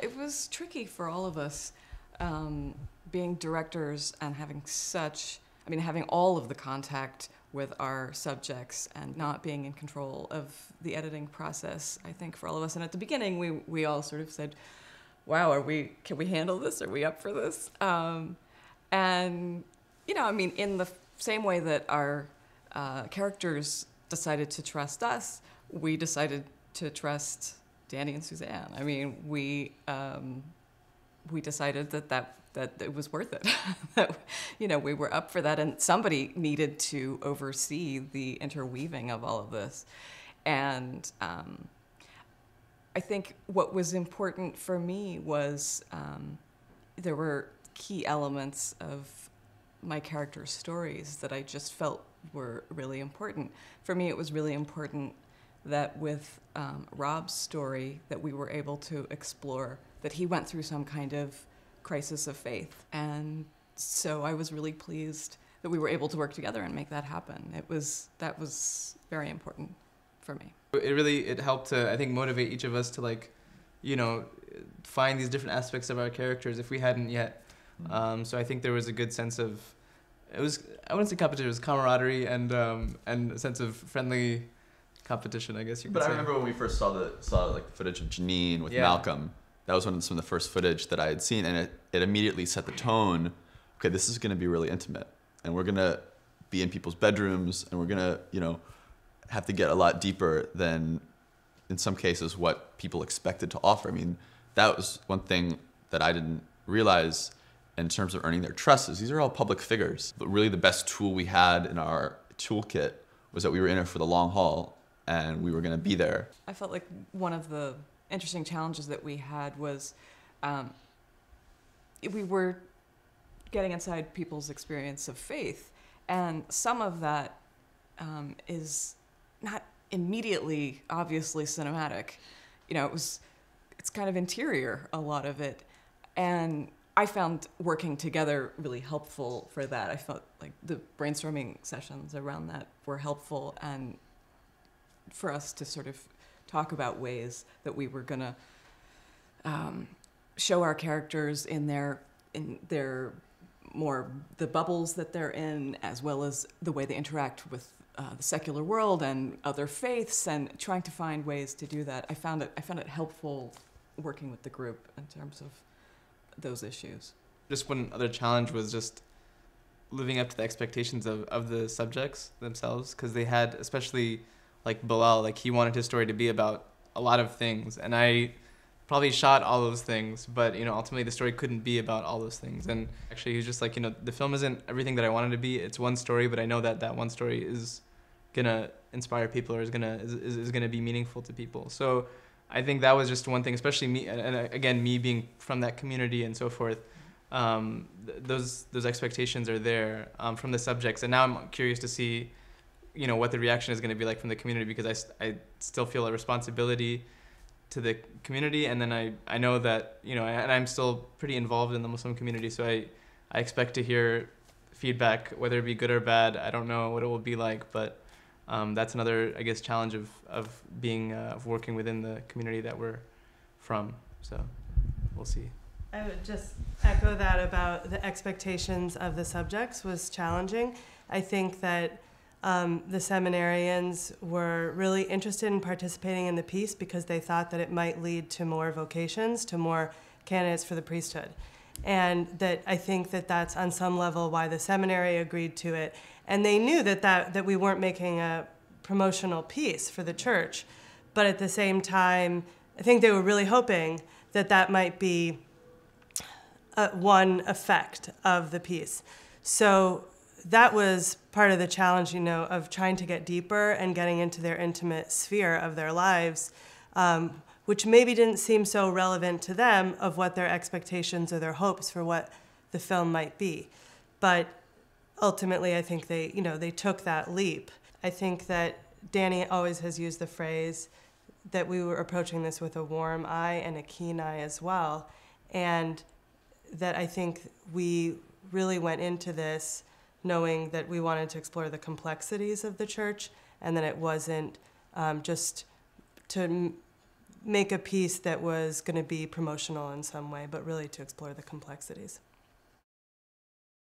It was tricky for all of us, being directors and having all of the contact with our subjects and not being in control of the editing process, I think, for all of us. And at the beginning, we all sort of said, wow, can we handle this? Are we up for this? And, in the same way that our characters decided to trust us, we decided to trust Danny and Suzanne. I mean, we decided that it was worth it. That, we were up for that, and somebody needed to oversee the interweaving of all of this. And I think what was important for me was there were key elements of my character's stories that I just felt were really important. For me, it was really important that with Rob's story that we were able to explore that he went through some kind of crisis of faith. And so I was really pleased that we were able to work together and make that happen. That was very important for me. It helped to, I think, motivate each of us to find these different aspects of our characters if we hadn't yet. So I think there was a good sense of, I wouldn't say competition, it was camaraderie and a sense of friendly competition, I guess you could say. But I remember when we first saw the footage of Janine with Malcolm. That was some of the first footage that I had seen, and it immediately set the tone. Okay, this is going to be really intimate, and we're going to be in people's bedrooms, and we're going to, have to get a lot deeper than, in some cases, what people expected to offer. I mean, that was one thing that I didn't realize in terms of earning their trust. Is these are all public figures, but really the best tool we had in our toolkit was that we were in it for the long haul, and we were going to be there. I felt like one of the interesting challenges that we had was we were getting inside people's experience of faith, and some of that is not immediately obviously cinematic. It's kind of interior, a lot of it, and I found working together really helpful for that. I felt like the brainstorming sessions around that were helpful, and for us to sort of talk about ways that we were gonna show our characters in their more the bubbles that they're in, as well as the way they interact with the secular world and other faiths, and trying to find ways to do that. I found it helpful working with the group in terms of those issues. Just one other challenge was just living up to the expectations of the subjects themselves, because they had, especially like Bilal, he wanted his story to be about a lot of things, and I probably shot all those things, but ultimately the story couldn't be about all those things. And actually he was just like, the film isn't everything that I wanted to be. It's one story, but I know that one story is gonna inspire people, or is gonna be meaningful to people. So I think that was just one thing, especially me, and again, me being from that community and so forth. Those expectations are there from the subjects, and now I'm curious to see, what the reaction is going to be like from the community, because I still feel a responsibility to the community, and then I know that and I'm still pretty involved in the Muslim community, so I expect to hear feedback, whether it be good or bad. I don't know what it will be like, but that's another, I guess, challenge of being of working within the community that we're from. So we'll see. I would just echo that about the expectations of the subjects was challenging. I think that the seminarians were really interested in participating in the piece because they thought that it might lead to more vocations, to more candidates for the priesthood. And that I think that that's on some level why the seminary agreed to it. And they knew that we weren't making a promotional piece for the church. But at the same time, I think they were really hoping that might be one effect of the piece. So that was part of the challenge, of trying to get deeper and getting into their intimate sphere of their lives, which maybe didn't seem so relevant to them of what their expectations or their hopes for what the film might be. But ultimately, I think they took that leap. I think that Danny always has used the phrase that we were approaching this with a warm eye and a keen eye as well, and that I think we really went into this knowing that we wanted to explore the complexities of the church, and that it wasn't just to make a piece that was going to be promotional in some way, but really to explore the complexities.